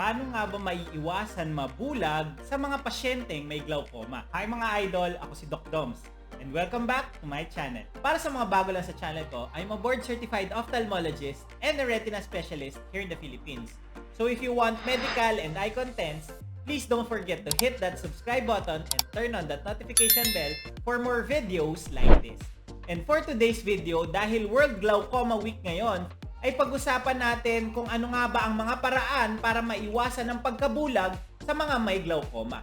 paano nga ba maiiwasan mabulag sa mga pasyenteng may glaucoma? Hi mga idol, ako si Doc Doms. And welcome back to my channel. Para sa mga bago lang sa channel ko, I'm a board-certified ophthalmologist and a retina specialist here in the Philippines. So if you want medical and eye contents, please don't forget to hit that subscribe button and turn on that notification bell for more videos like this. And for today's video, dahil World Glaucoma Week ngayon, ay pag-usapan natin kung ano nga ba ang mga paraan para maiwasan ang pagkabulag sa mga may glaucoma.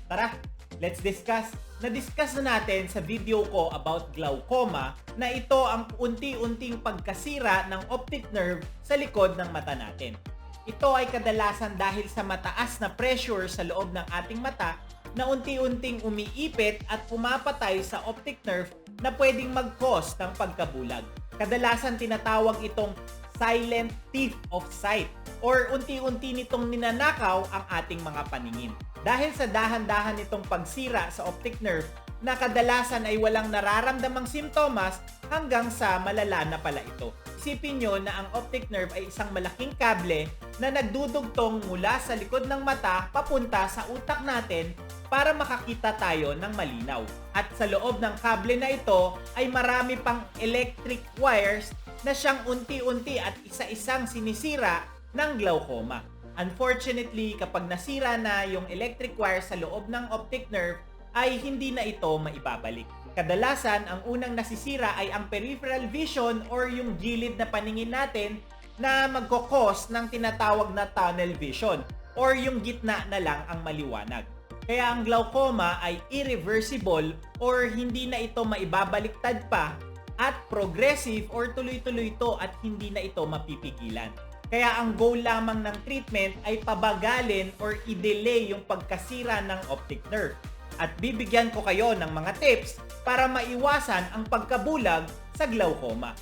Tara, let's discuss. Na-discuss na natin sa video ko about glaucoma na ito ang unti-unting pagkasira ng optic nerve sa likod ng mata natin. Ito ay kadalasan dahil sa mataas na pressure sa loob ng ating mata na unti-unting umiipit at pumapatay sa optic nerve na pwedeng mag-cause ng pagkabulag. Kadalasan tinatawag itong silent thief of sight or unti-unti nitong ninanakaw ang ating mga paningin. Dahil sa dahan-dahan nitong pagsira sa optic nerve na kadalasan ay walang nararamdamang simptomas hanggang sa malala na pala ito. Isipin nyo na ang optic nerve ay isang malaking kable na nagdudugtong mula sa likod ng mata papunta sa utak natin para makakita tayo ng malinaw. At sa loob ng kable na ito ay marami pang electric wires na siyang unti-unti at isa-isang sinisira ng glaucoma. Unfortunately, kapag nasira na yung electric wire sa loob ng optic nerve, ay hindi na ito maibabalik. Kadalasan, ang unang nasisira ay ang peripheral vision or yung gilid na paningin natin na magkokos ng tinatawag na tunnel vision or yung gitna na lang ang maliwanag. Kaya ang glaucoma ay irreversible or hindi na ito maibabaliktad pa at progressive or tuloy-tuloy ito at hindi na ito mapipigilan. Kaya ang goal lamang ng treatment ay pabagalin or i-delay yung pagkasira ng optic nerve. At bibigyan ko kayo ng mga tips para maiwasan ang pagkabulag sa glaucoma.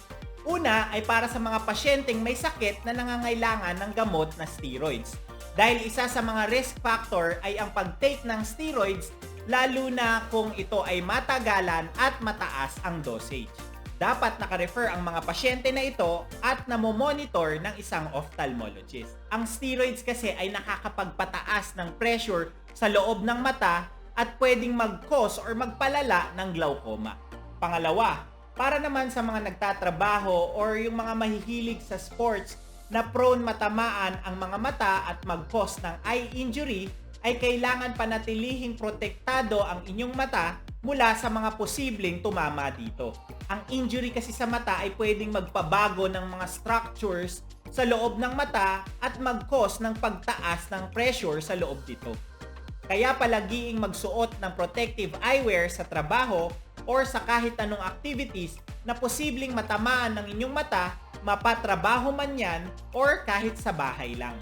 Una ay para sa mga pasyenteng may sakit na nangangailangan ng gamot na steroids. Dahil isa sa mga risk factor ay ang pag-take ng steroids lalo na kung ito ay matagalan at mataas ang dosage. Dapat naka-refer ang mga pasyente na ito at namomonitor ng isang ophthalmologist. Ang steroids kasi ay nakakapagpataas ng pressure sa loob ng mata at pwedeng mag-cause or magpalala ng glaucoma. Pangalawa, para naman sa mga nagtatrabaho or yung mga mahihilig sa sports na prone matamaan ang mga mata at mag-cause ng eye injury, ay kailangan panatilihing protektado ang inyong mata mula sa mga posibleng tumama dito. Ang injury kasi sa mata ay pwedeng magpabago ng mga structures sa loob ng mata at mag-cause ng pagtaas ng pressure sa loob dito. Kaya palagiing magsuot ng protective eyewear sa trabaho or sa kahit anong activities na posibleng matamaan ng inyong mata, mapatrabaho man yan or kahit sa bahay lang.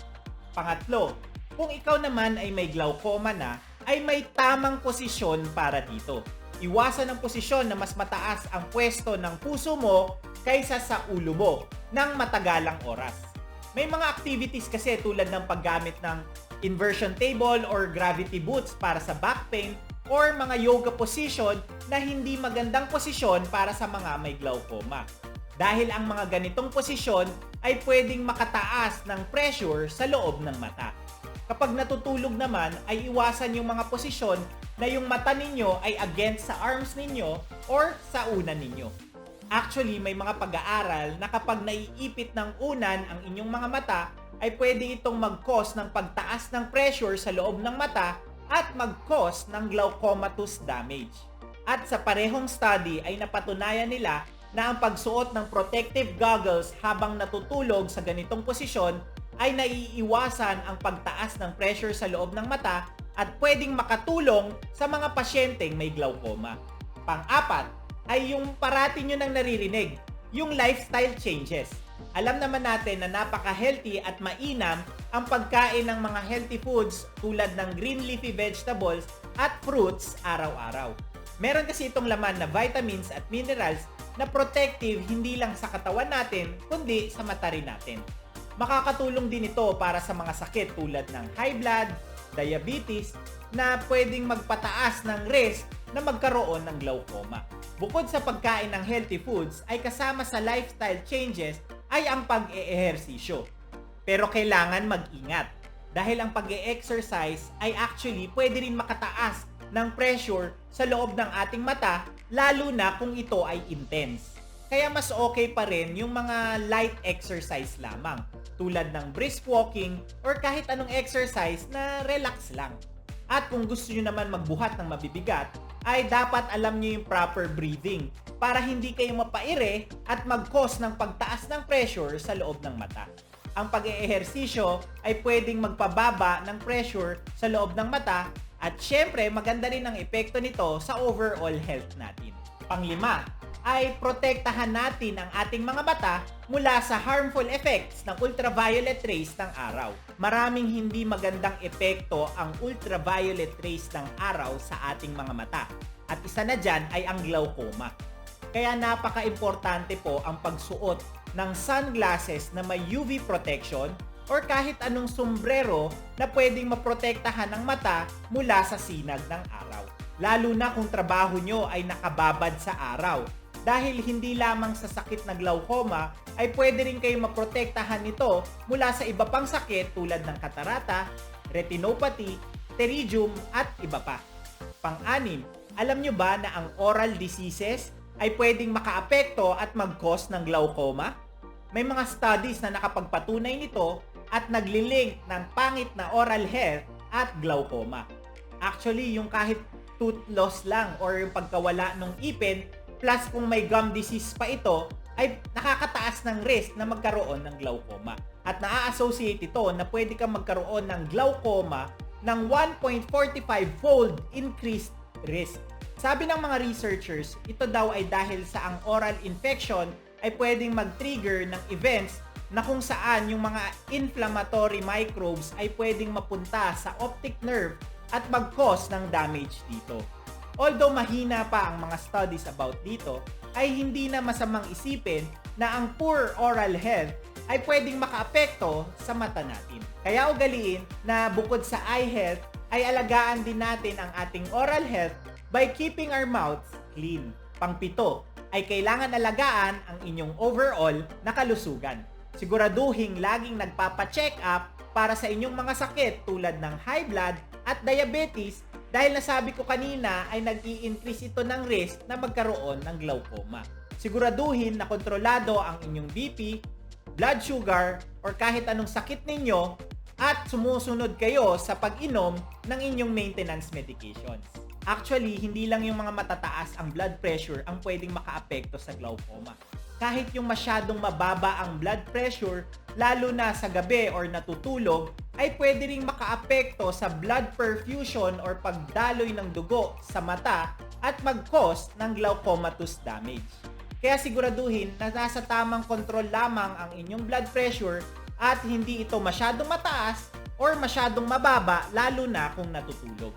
Pangatlo, kung ikaw naman ay may glaucoma na, ay may tamang posisyon para dito. Iwasan ang posisyon na mas mataas ang pwesto ng puso mo kaysa sa ulo mo ng matagalang oras. May mga activities kasi tulad ng paggamit ng inversion table or gravity boots para sa back pain or mga yoga position na hindi magandang posisyon para sa mga may glaucoma. Dahil ang mga ganitong posisyon ay pwedeng makataas ng pressure sa loob ng mata. Kapag natutulog naman ay iwasan yung mga posisyon na yung mata ninyo ay against sa arms ninyo or sa unan ninyo. Actually, may mga pag-aaral na kapag naiipit ng unan ang inyong mga mata, ay pwede itong mag-cause ng pagtaas ng pressure sa loob ng mata at mag-cause ng glaucomatous damage. At sa parehong study ay napatunayan nila na ang pagsuot ng protective goggles habang natutulog sa ganitong posisyon ay naiiwasan ang pagtaas ng pressure sa loob ng mata at pwedeng makatulong sa mga pasyenteng may glaucoma. Pang-apat ay yung parati nyo nang naririnig, yung lifestyle changes. Alam naman natin na napaka-healthy at mainam ang pagkain ng mga healthy foods tulad ng green leafy vegetables at fruits araw-araw. Meron kasi itong laman na vitamins at minerals na protective hindi lang sa katawan natin kundi sa mata rin natin. Makakatulong din ito para sa mga sakit tulad ng high blood, diabetes na pwedeng magpataas ng risk na magkaroon ng glaucoma. Bukod sa pagkain ng healthy foods ay kasama sa lifestyle changes ay ang pag-eehersisyo. Pero kailangan mag-ingat. Dahil ang pag-e-exercise ay actually pwede rin makataas ng pressure sa loob ng ating mata, lalo na kung ito ay intense. Kaya mas okay pa rin yung mga light exercise lamang, tulad ng brisk walking or kahit anong exercise na relax lang. At kung gusto nyo naman magbuhat ng mabibigat, ay dapat alam nyo yung proper breathing para hindi kayo mapaire at mag-cause ng pagtaas ng pressure sa loob ng mata. Ang pag-eehersisyo ay pwedeng magpababa ng pressure sa loob ng mata at syempre maganda rin ang epekto nito sa overall health natin. Panglima, ay protektahan natin ang ating mga mata mula sa harmful effects ng ultraviolet rays ng araw. Maraming hindi magandang epekto ang ultraviolet rays ng araw sa ating mga mata. At isa na dyan ay ang glaucoma. Kaya napaka-importante po ang pagsuot ng sunglasses na may UV protection or kahit anong sombrero na pwedeng maprotektahan ng mata mula sa sinag ng araw. Lalo na kung trabaho nyo ay nakababad sa araw. Dahil hindi lamang sa sakit na glaucoma ay pwede rin kayo maprotektahan nito mula sa iba pang sakit tulad ng katarata, retinopathy, pterygium at iba pa. Pang-anim, alam nyo ba na ang oral diseases ay pwedeng makaapekto at mag-cause ng glaucoma? May mga studies na nakapagpatunay nito at naglilink ng pangit na oral health at glaucoma. Actually, yung kahit tooth loss lang or yung pagkawala ng ipin, plus kung may gum disease pa ito, ay nakakataas ng risk na magkaroon ng glaucoma. At naa-associate ito na pwede kang magkaroon ng glaucoma ng 1.45-fold increased risk. Sabi ng mga researchers, ito daw ay dahil sa ang oral infection ay pwedeng mag-trigger ng events na kung saan yung mga inflammatory microbes ay pwedeng mapunta sa optic nerve at mag-cause ng damage dito. Although mahina pa ang mga studies about dito, ay hindi na masamang isipin na ang poor oral health ay pwedeng makaapekto sa mata natin. Kaya ugaliin na bukod sa eye health, ay alagaan din natin ang ating oral health by keeping our mouths clean. Pangpito, ay kailangan alagaan ang inyong overall na kalusugan. Siguraduhin laging nagpapa-check up para sa inyong mga sakit tulad ng high blood at diabetes dahil nasabi ko kanina ay nag-i-increase ito ng risk na magkaroon ng glaucoma. Siguraduhin na kontrolado ang inyong BP, blood sugar, or kahit anong sakit ninyo at sumusunod kayo sa pag-inom ng inyong maintenance medications. Actually, hindi lang yung mga matataas ang blood pressure ang pwedeng makaapekto sa glaucoma. Kahit yung masyadong mababa ang blood pressure, lalo na sa gabi or natutulog, ay pwede ring makaapekto sa blood perfusion or pagdaloy ng dugo sa mata at mag-cause ng glaucomatous damage. Kaya siguraduhin na nasa tamang kontrol lamang ang inyong blood pressure at hindi ito masyadong mataas or masyadong mababa lalo na kung natutulog.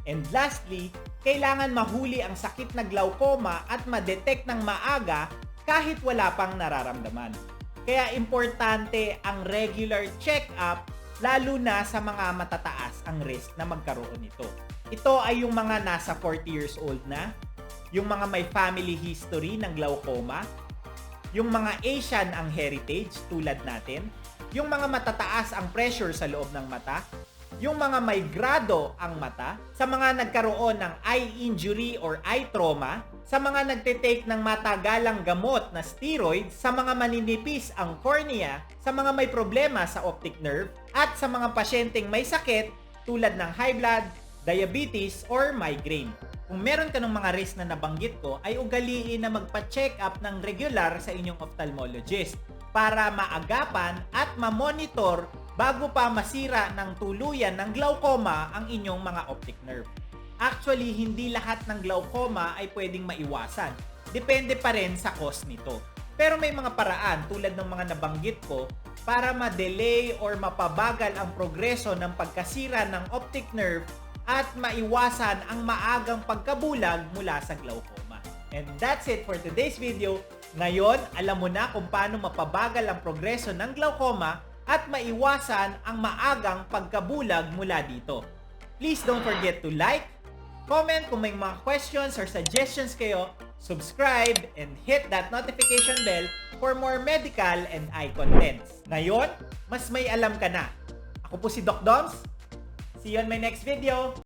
And lastly, kailangan mahuli ang sakit na glaucoma at ma-detect ng maaga kahit wala pang nararamdaman. Kaya importante ang regular check-up lalo na sa mga matataas ang risk na magkaroon nito. Ito ay yung mga nasa 40 years old na, yung mga may family history ng glaucoma, yung mga Asian ang heritage tulad natin, yung mga matataas ang pressure sa loob ng mata, yung mga may grado ang mata, sa mga nagkaroon ng eye injury or eye trauma, sa mga nagtitake ng matagalang gamot na steroids, sa mga maninipis ang cornea, sa mga may problema sa optic nerve, at sa mga pasyenteng may sakit tulad ng high blood, diabetes, or migraine. Kung meron ka ng mga risk na nabanggit ko, ay ugaliin na magpa-check up ng regular sa inyong ophthalmologist para maagapan at ma-monitor bago pa masira ng tuluyan ng glaucoma ang inyong mga optic nerve. Actually, hindi lahat ng glaucoma ay pwedeng maiwasan. Depende pa rin sa cause nito. Pero may mga paraan tulad ng mga nabanggit ko para ma-delay or mapabagal ang progreso ng pagkasira ng optic nerve at maiwasan ang maagang pagkabulag mula sa glaucoma. And that's it for today's video. Ngayon, alam mo na kung paano mapabagal ang progreso ng glaucoma at maiwasan ang maagang pagkabulag mula dito. Please don't forget to like, comment kung may mga questions or suggestions kayo, subscribe, and hit that notification bell for more medical and eye contents. Ngayon, mas may alam ka na. Ako po si Doc Doms. See you on my next video.